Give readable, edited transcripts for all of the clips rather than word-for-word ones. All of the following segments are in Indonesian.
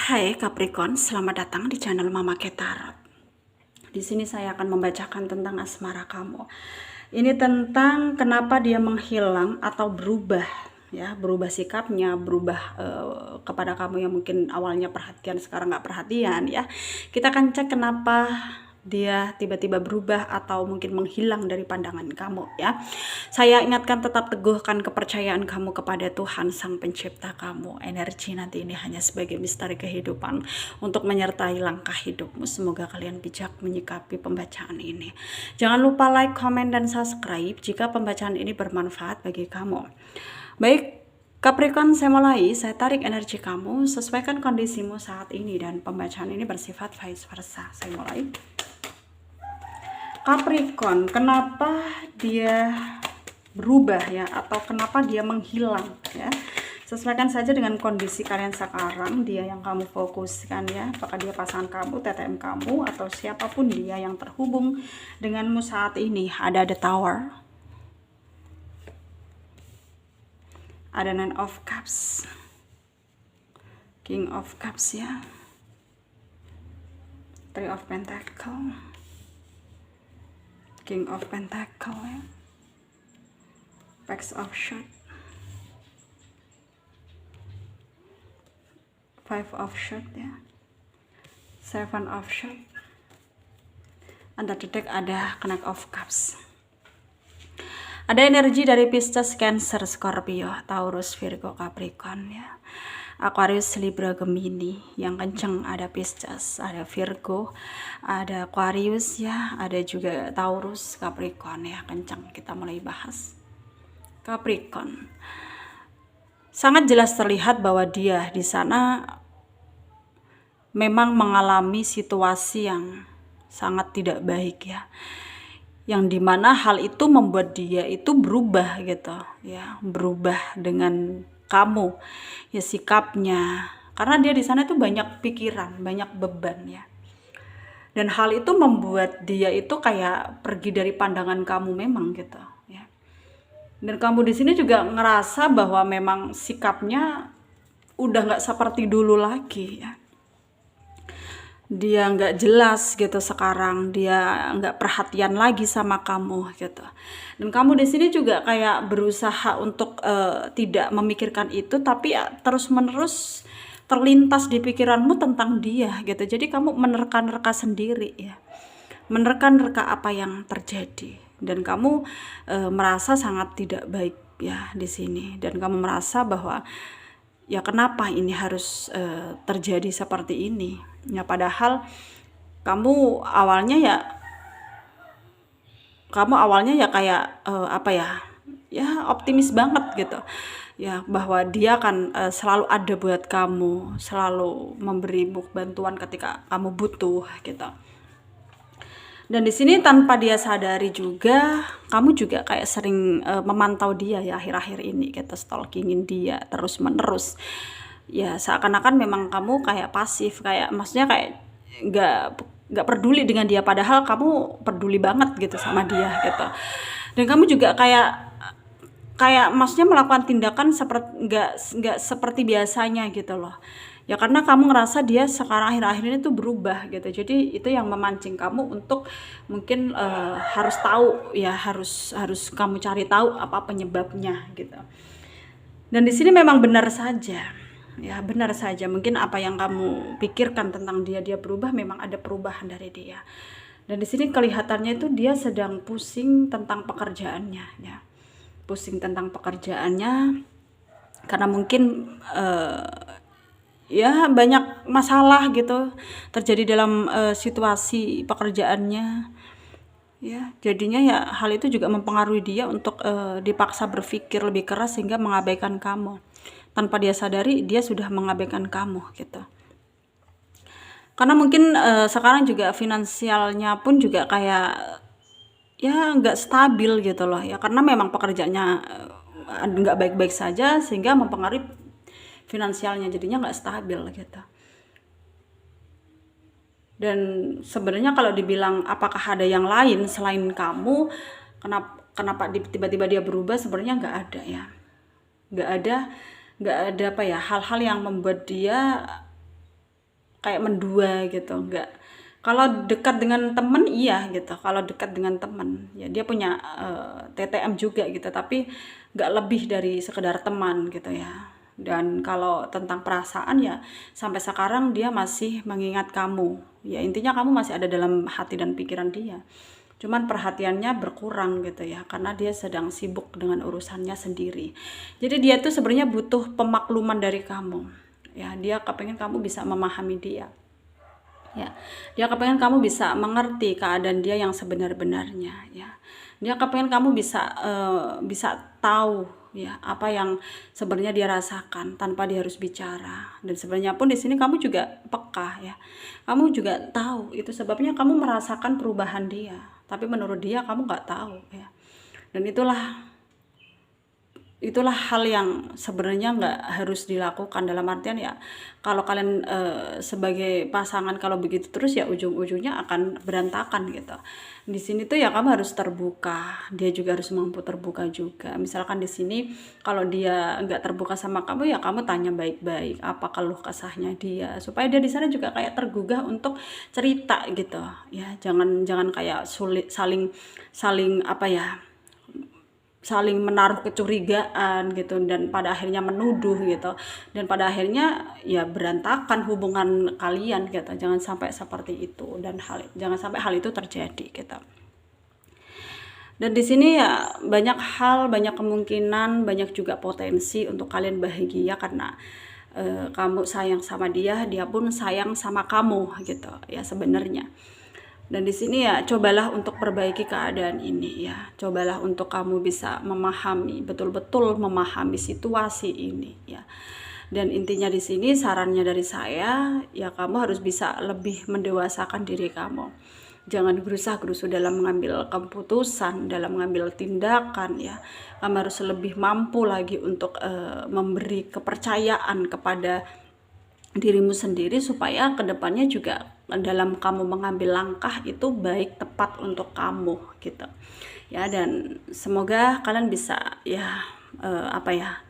Hai Capricorn, selamat datang di channel Mama Ketarot. Di sini saya akan membacakan tentang asmara kamu. Ini tentang kenapa dia menghilang atau berubah, ya, berubah sikapnya, berubah kepada kamu yang mungkin awalnya perhatian sekarang nggak perhatian, ya. Kita akan cek kenapa dia tiba-tiba berubah atau mungkin menghilang dari pandangan kamu, ya. Saya ingatkan, tetap teguhkan kepercayaan kamu kepada Tuhan Sang Pencipta kamu. Energi nanti ini hanya sebagai misteri kehidupan untuk menyertai langkah hidupmu. Semoga kalian bijak menyikapi pembacaan ini. Jangan lupa like, komen, dan subscribe jika pembacaan ini bermanfaat bagi kamu. Baik, Capricorn, saya mulai. Saya tarik energi kamu, sesuaikan kondisimu saat ini, dan pembacaan ini bersifat vice versa. Saya mulai. Capricorn, kenapa dia berubah, ya, atau kenapa dia menghilang, ya? Sesuaikan saja dengan kondisi kalian sekarang, dia yang kamu fokuskan, ya. Apakah dia pasangan kamu, TTM kamu, atau siapapun dia yang terhubung denganmu saat ini. Ada The Tower, ada Nine of Cups, King of Cups, ya, Three of Pentacle, King of Pentacle, ya, Page of Swords, Five of Swords, ya, Seven of Swords. Under the deck ada Knight of Cups. Ada energi dari Pisces, Cancer, Scorpio, Taurus, Virgo, Capricorn, ya, Aquarius, Libra, Gemini. Yang kenceng ada Pisces, ada Virgo, ada Aquarius, ya, ada juga Taurus, Capricorn, ya, kenceng. Kita mulai bahas Capricorn. Sangat jelas terlihat bahwa dia di sana memang mengalami situasi yang sangat tidak baik, ya, yang dimana hal itu membuat dia itu berubah gitu, ya, berubah dengan kamu, ya, sikapnya, karena dia di sana itu banyak pikiran, banyak beban, ya, dan hal itu membuat dia itu kayak pergi dari pandangan kamu memang gitu, ya. Dan kamu di sini juga ngerasa bahwa memang sikapnya udah nggak seperti dulu lagi, ya. Dia nggak jelas gitu sekarang, dia nggak perhatian lagi sama kamu gitu. Dan kamu di sini juga kayak berusaha untuk tidak memikirkan itu, tapi ya, terus-menerus terlintas di pikiranmu tentang dia gitu. Jadi kamu menerka-nerka sendiri, ya, menerka-nerka apa yang terjadi, dan kamu merasa sangat tidak baik, ya, di sini. Dan kamu merasa bahwa ya kenapa ini harus terjadi seperti ini, ya, padahal kamu awalnya ya kayak apa ya optimis banget gitu, ya, bahwa dia akan selalu ada buat kamu, selalu memberimu bantuan ketika kamu butuh gitu. Dan di sini tanpa dia sadari juga, kamu juga kayak sering memantau dia, ya, akhir-akhir ini gitu, stalkingin dia terus menerus, ya, seakan-akan memang kamu kayak pasif, kayak maksudnya kayak nggak peduli dengan dia, padahal kamu peduli banget gitu sama dia gitu. Dan kamu juga kayak maksudnya melakukan tindakan seperti nggak seperti biasanya gitu loh, ya, karena kamu ngerasa dia sekarang akhir-akhir ini tuh berubah gitu. Jadi itu yang memancing kamu untuk mungkin harus tahu, ya, harus kamu cari tahu apa penyebabnya gitu. Dan di sini memang benar saja, ya, benar saja, mungkin apa yang kamu pikirkan tentang dia berubah, memang ada perubahan dari dia. Dan di sini kelihatannya itu dia sedang pusing tentang pekerjaannya, ya, pusing tentang pekerjaannya, karena mungkin ya banyak masalah gitu terjadi dalam situasi pekerjaannya, ya, jadinya ya hal itu juga mempengaruhi dia untuk dipaksa berpikir lebih keras sehingga mengabaikan kamu. Tanpa dia sadari dia sudah mengabaikan kamu gitu. Karena mungkin sekarang juga finansialnya pun juga kayak ya nggak stabil gitu loh, ya, karena memang pekerjaannya nggak baik-baik saja sehingga mempengaruhi finansialnya, jadinya nggak stabil gitu. Dan sebenarnya kalau dibilang apakah ada yang lain selain kamu, kenapa tiba-tiba dia berubah, sebenarnya nggak ada, ya, nggak ada apa ya, hal-hal yang membuat dia kayak mendua gitu, enggak. Kalau dekat dengan temen iya gitu, kalau dekat dengan temen ya dia punya TTM juga gitu, tapi nggak lebih dari sekedar teman gitu ya. Dan kalau tentang perasaan ya sampai sekarang dia masih mengingat kamu, ya intinya kamu masih ada dalam hati dan pikiran dia, cuman perhatiannya berkurang gitu ya, karena dia sedang sibuk dengan urusannya sendiri. Jadi dia tuh sebenarnya butuh pemakluman dari kamu ya, dia kepengen kamu bisa memahami dia ya, dia kepengen kamu bisa mengerti keadaan dia yang sebenar-benarnya ya, dia kepengen kamu bisa tahu ya apa yang sebenarnya dia rasakan tanpa dia harus bicara. Dan sebenarnya pun di sini kamu juga peka ya, kamu juga tahu itu sebabnya kamu merasakan perubahan dia, tapi menurut dia kamu nggak tahu ya. Dan itulah hal yang sebenarnya nggak harus dilakukan, dalam artian ya kalau kalian sebagai pasangan kalau begitu terus ya ujung-ujungnya akan berantakan gitu. Di sini tuh ya kamu harus terbuka, dia juga harus mampu terbuka juga. Misalkan di sini kalau dia nggak terbuka sama kamu ya kamu tanya baik-baik apa keluh kesahnya dia, supaya dia di sana juga kayak tergugah untuk cerita gitu ya. Jangan kayak sulit saling saling apa ya, saling menaruh kecurigaan gitu, dan pada akhirnya menuduh gitu, dan pada akhirnya ya berantakan hubungan kalian gitu. Jangan sampai seperti itu, dan jangan sampai hal itu terjadi gitu. Dan di sini ya banyak hal, banyak kemungkinan, banyak juga potensi untuk kalian bahagia karena kamu sayang sama dia, dia pun sayang sama kamu gitu ya sebenarnya. Dan di sini ya cobalah untuk perbaiki keadaan ini ya. Cobalah untuk kamu bisa memahami, betul-betul memahami situasi ini ya. Dan intinya di sini sarannya dari saya ya, kamu harus bisa lebih mendewasakan diri kamu. Jangan gerusa-gerusu dalam mengambil keputusan, dalam mengambil tindakan ya. Kamu harus lebih mampu lagi untuk memberi kepercayaan kepada dirimu sendiri, supaya kedepannya juga dalam kamu mengambil langkah itu baik, tepat untuk kamu gitu ya. Dan semoga kalian bisa ya apa ya,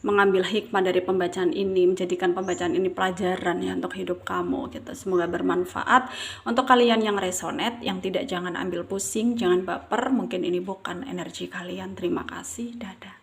mengambil hikmah dari pembacaan ini, menjadikan pembacaan ini pelajaran ya untuk hidup kamu gitu. Semoga bermanfaat untuk kalian yang resonate, yang tidak jangan ambil pusing, jangan baper, mungkin ini bukan energi kalian. Terima kasih, dadah.